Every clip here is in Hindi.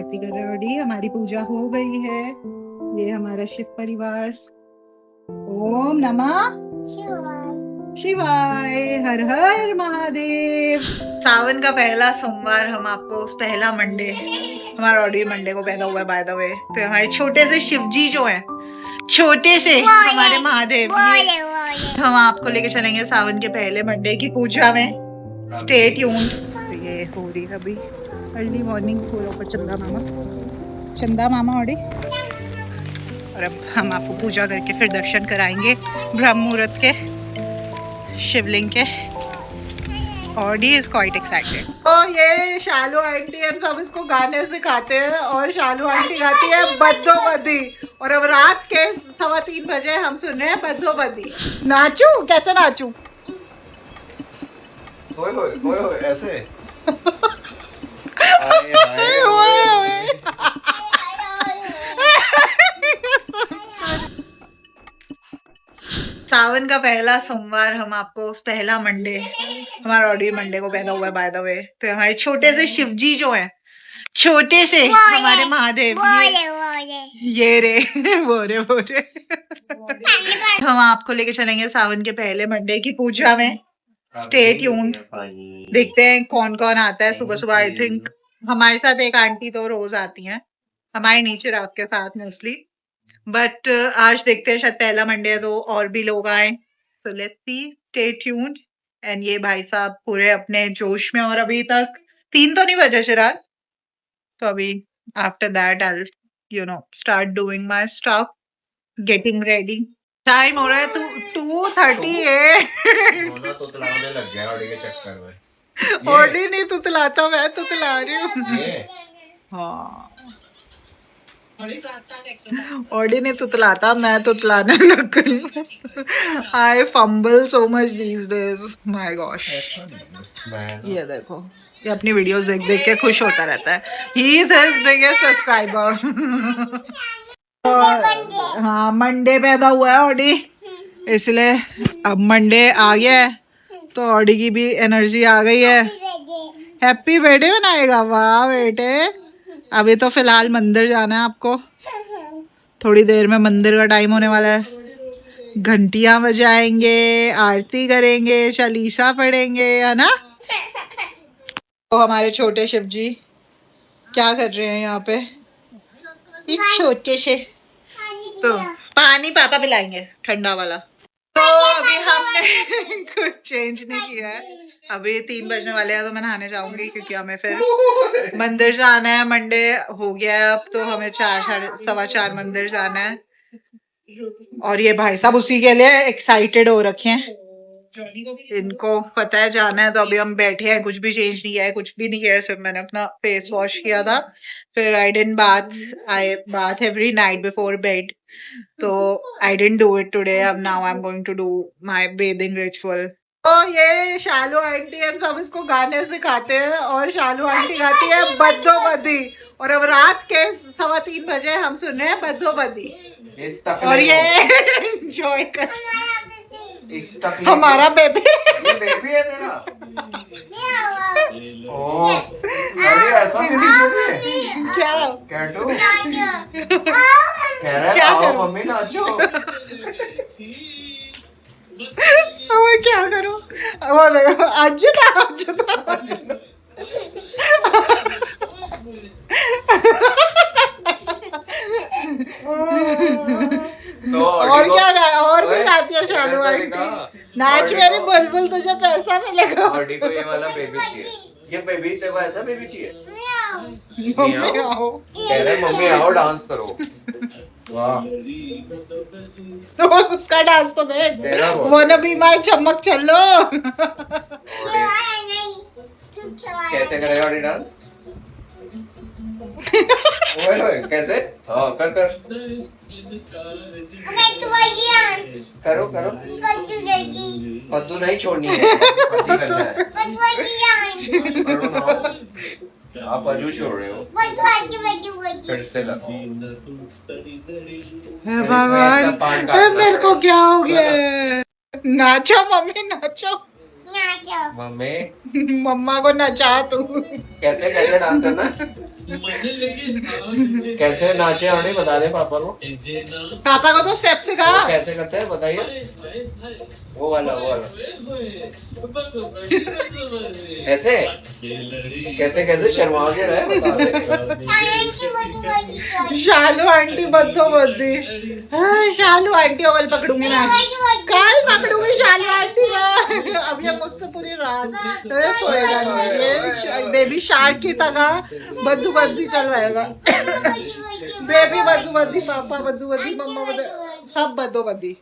आरती कर रहे हो। हमारी पूजा हो गई है। ये हमारा शिव परिवार। ओम नमः शिवाय। हर हर महादेव। सावन का पहला सोमवार हम आपको पहला मंडे, हमारा ऑडी मंडे को पैदा हुआ है बाय द वे। तो हमारे छोटे से शिव जी जो है, छोटे से हमारे महादेव, हम आपको लेके चलेंगे सावन के पहले मंडे की पूजा में। Stay tuned. तो ये हो रही है अभी अर्ली मॉर्निंग। थोड़ा ऊपर चंदा मामा ऑडी। और अब हम आपको पूजा करके फिर दर्शन कराएंगे ब्रह्म मुहूर्त के शिवलिंग के। Audi is quite excited. तो ये शालू आंटी हम सब इसको गाने सिखाते हैं और शालू आंटी गाती है बद्दो बद्दी। और अब रात के 3:15 बजे हम सुन रहे हैं बद्दो बद्दी। नाचू? कैसे नाचू? ओए ओए ओए ऐसे। सावन का पहला सोमवार हम आपको पहला मंडे, हमारा ऑडी मंडे को पैदा हुआ है बाय द वे। तो हमारे छोटे से शिव जी जो है, छोटे से हमारे महादेव, ये रे बोरे बोरे। हम आपको लेके चलेंगे सावन के पहले मंडे की पूजा में। Stay tuned. देखते हैं कौन कौन आता है सुबह सुबह। आई थिंक हमारे साथ एक आंटी तो रोज आती हैं, हमारे नीचे रात के साथ मोस्टली। बट आज देखते हैं, शायद पहला मंडे है तो और भी लोग आए। So let's see, stay tuned. And ये भाई साहब पूरे अपने जोश में। और अभी तक 3 तो नहीं बजे चिराग। तो अभी after that I start doing my stuff, getting ready. Time हो रहा है 2:38। तुतलाने लग गया ऑडी के चक्कर में। ऑडी नहीं तुतलाता, मैं तुतला रही हूँ। हाँ, ऑडी नहीं तुतलाता, मैं तुतलाने लग गई। I fumble so much these days, my gosh. ये देखो, ये अपनी वीडियोस देख देख के खुश होता रहता है। He is his biggest subscriber. हाँ, मंडे पैदा हुआ है ऑडी, इसलिए अब मंडे आ गया है तो ऑडी की भी एनर्जी आ गई है। हैप्पी बर्थडे मनाएगा? वाह बेटे। अभी तो फिलहाल मंदिर जाना है आपको। थोड़ी देर में मंदिर का टाइम होने वाला है। घंटियां बजाएंगे, आरती करेंगे, चालीसा पढ़ेंगे, है ना? तो हमारे छोटे शिव जी क्या कर रहे हैं यहाँ पे? ये छोटे से तो पानी पापा पिलाएंगे, ठंडा वाला। तो अभी हमने कुछ चेंज नहीं किया है। अभी 3 बजने वाले हैं तो मैं नहाने जाऊंगी, क्योंकि हमें फिर मंदिर जाना है। मंडे हो गया है अब, तो हमें 4-4:15 मंदिर जाना है। और ये भाई साहब उसी के लिए एक्साइटेड हो रखे हैं। इनको पता है जाना है, तो अभी हम बैठे हैं। कुछ भी चेंज नहीं किया है, कुछ भी नहीं किया है। सिर्फ मैंने अपना फेस वॉश किया था, फिर I bath every night before bed. तो I didn't do it today. अब now I am going to do my bathing ritual. तो ये शालू आंटी हम सब इसको गाने सिखाते हैं और शालू आंटी गाती है बद्दो बद्दी। और अब रात के 3:15 बजे हम सुन रहे हैं बद्दो बद्दी। और ये एंजॉय कर हमारा बेबी। ये बेबी है तेरा? ओह, अरे ऐसा नहीं क्या कैटू कह रहा है आओ मम्मी नाचो। मैं क्या करूं? वो देखो, आज तो और क्या और भी गाती है शालू आंटी। नाच मेरी बुलबुल, तुझे पैसा मिलेगा। ऑडी को ये वाला बेबी चाहिए। ये बेबी तेरे को ऐसा बेबी चाहिए? मम्मी आओ। कह रहे मम्मी आओ डांस करो। वाह, तो उसका डांस तो देख। वो न भी माई चमक चलो। कैसे करेगा ऑडी डांस? ओए ओए कैसे? हाँ कर करो करो। कद्दू नहीं छोड़नी है, पत्ती करना है। करो ना, आप अजू छोड़ रहे हो। फिर से लगाओ। भगवान, मेरे को क्या हो गया? नाचो मम्मी, नाचो। मम्मी मम्मा को नचा तू। कैसे कैसे डांस करना? कैसे नाचे ऑडी बता दे पापा को। पापा को तो स्टेप सिखा। वो कैसे करते हैं बताइए। वो वाला ऐसे कैसे कैसे शर्मा के रहे बता दे। शालू आंटी बद्दो बद्दी। शालू आंटी को कल पकड़ूंगी मैं, कल पकड़ूंगी शालू आंटी को। अब ये मुझसे पूरी रात सोएगा नहीं, ये बेबी शार्क की तरह बद्दू बद्दी चल रहेगा। बेबी बद्दू बद्दी, पापा बद्दू बद्दी, मम्मा बद्दू, सब बद्दो बद्दी।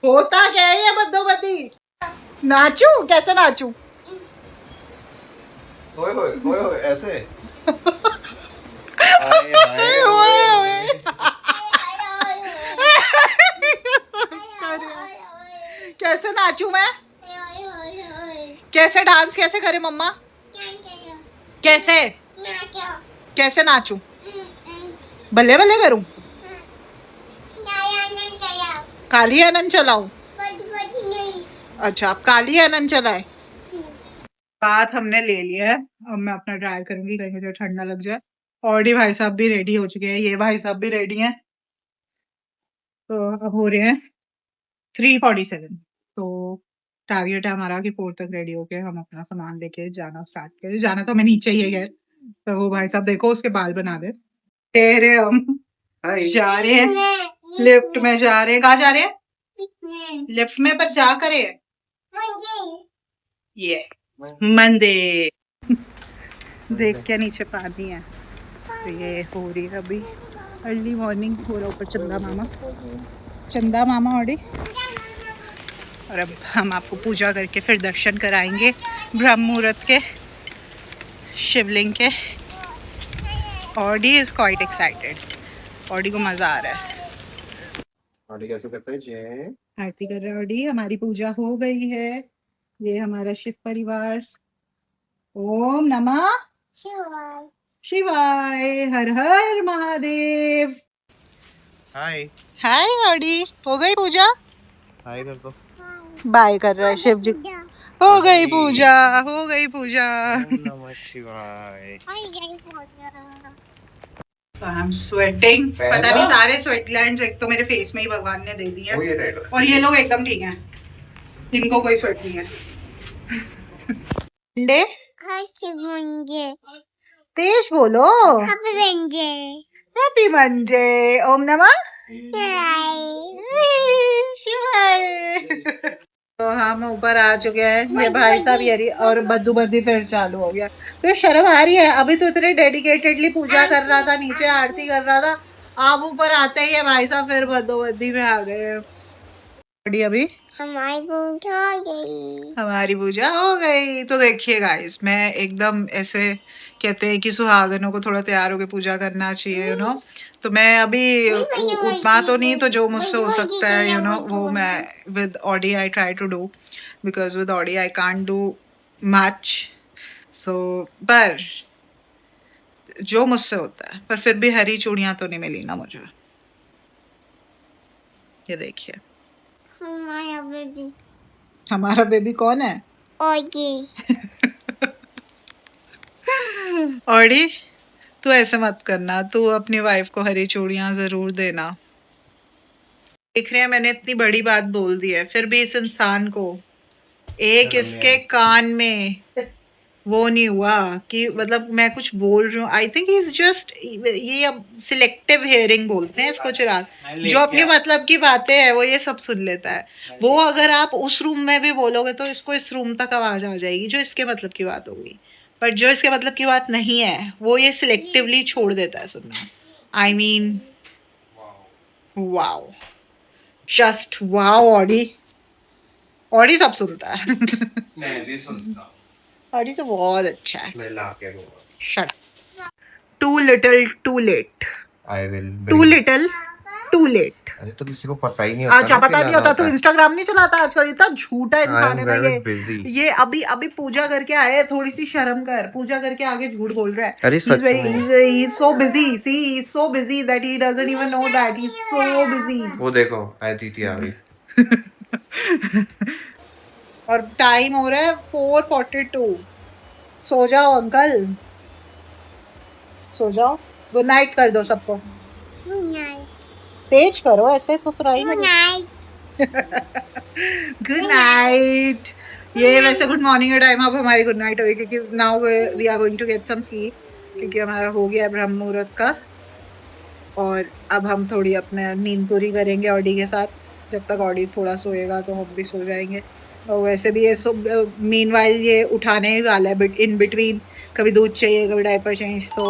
होता क्या है ये बद्दो बद्दी? नाचू कैसे नाचू? ओए होए ओए होए ऐसे। कैसे नाचू मैं? कैसे डांस कैसे करे मम्मा? कैसे कैसे नाचू? बल्ले बल्ले करूं? काली आनंद चलाऊं? अच्छा आप काली आनंद चलाए। बात हमने ले लिया है, अब मैं अपना ट्राई करूंगी कहीं मुझे ठंडा लग जाए। ऑडी भाई साहब भी रेडी हो चुके हैं, ये भाई साहब भी रेडी हैं। तो अब हो रहे हैं 3:47। तो टारगेट है हमारा कि 4 तक रेडी होके हम अपना सामान लेके जाना स्टार्ट करें। जाना तो हमें नीचे ही है खैर। तो वो भाई साहब देखो उसके बाल बना दे। तेरे हम जा रहे हैं, लिफ्ट में जा रहे हैं। कहाँ जा रहे हैं? लिफ्ट में, पर जा करे ये मंदिर। देख के नीचे पानी है। तो ये हो रही है अभी अर्ली मॉर्निंग, हो रहा ऊपर चंदा मामा ऑडी। और अब हम आपको पूजा करके फिर दर्शन कराएंगे ब्रह्म मुहूर्त के शिवलिंग के। Audi is quite excited, Audi को मजा आ रहा है। ऑडी कैसे करते हैं जय आरती कर रहे हैं ऑडी। हमारी पूजा हो गई है। ये हमारा शिव परिवार। ओम नमः शिवाय, हर हर महादेव। हाय हाय ऑडी, हो गई पूजा? हाय कर दो। बाय कर रहा है शिव जी। हो गई पूजा, हो गई पूजा। ओम नमः शिवाय। I am sweating. पता नहीं सारे स्वेट ग्लैंड्स एक तो मेरे फेस में ही भगवान ने दे दिए हैं। और ये लोग एकदम ठीक हैं, इनको कोई स्वेट नहीं है। तेज बोलो। Happy Monday. ओम नमः शिवाय। तो हम ऊपर आ चुके हैं। ये भाई साहब ये और बद्दू बद्दी फिर चालू हो गया। तो शर्म आ रही है? अभी तो इतने डेडिकेटेडली पूजा कर रहा था, नीचे आरती कर रहा था, आप ऊपर आते ही है भाई साहब फिर बद्दो बद्दी में आ गए। अभी हमारी पूजा हो गई। तो देखिए गाइस, मैं एकदम ऐसे कहते हैं कि सुहागनों को थोड़ा तैयार होकर पूजा करना चाहिए, यू नो। तो मैं अभी उतना तो नहीं, तो जो मुझसे हो सकता है यू नो वो मैं with Audi I try to do, because with Audi I can't do much. So पर जो मुझसे होता है, पर फिर भी हरी चूड़ियां तो नहीं मिली ना मुझे। ये देखिए हमारा बेबी कौन है? ऑडी तू ऐसे मत करना, तू अपनी वाइफ को हरी चूड़ियां जरूर देना। देख रहे हैं मैंने इतनी बड़ी बात बोल दी है, फिर भी इस इंसान को एक इसके कान में वो नहीं हुआ कि मतलब मैं कुछ बोल रही हूँ। I think he is just, ये अब सिलेक्टिव हेयरिंग बोलते हैं इसको चिराग। जो अपनी मतलब की बातें है वो ये सब सुन लेता है। वो अगर आप उस रूम में भी बोलोगे तो इसको इस रूम तक आवाज आ जाएगी जो इसके मतलब की बात होगी, पर जो इसके मतलब की बात नहीं है वो ये सिलेक्टिवली छोड़ देता है सुनना। I mean wow, just wow. Audi सब सुनता है। मैं नहीं सुनता। ऑडी तो बहुत अच्छा है। मैं लाके दूंगा। Shut up. Too little too late. I will too little too late. अरे तो किसी को पता ही नहीं होता। अच्छा पता नहीं होता तो इंस्टाग्राम नहीं चलाता आजकल? इतना झूठा इंसान है ना ये अभी पूजा करके आए, थोड़ी सी शर्म कर। पूजा करके आगे झूठ बोल रहा है। अरे सच में he is so busy, see he is so busy that he doesn't even know that he is so busy। वो देखो अदिति आ गई। और टाइम हो रहा है 4:42। सो जाओ अंकल, सो जाओ, गुड नाइट कर दो सबको, तेज करो, ऐसे तो सुनाई नहीं। Good night. ये वैसे गुड मॉर्निंग का टाइम, अब हमारी गुड नाइट होगी क्योंकि now we are going to get some sleep, क्योंकि हमारा हो गया ब्रह्म मुहूर्त का, और अब हम थोड़ी अपने नींद पूरी करेंगे ऑडी के साथ। जब तक ऑडी थोड़ा सोएगा तो हम भी सो जाएंगे। और वैसे भी ये मीनवाइल ये उठाने ही वाला है इन बिटवीन, कभी दूध चाहिए कभी डायपर चेंज, तो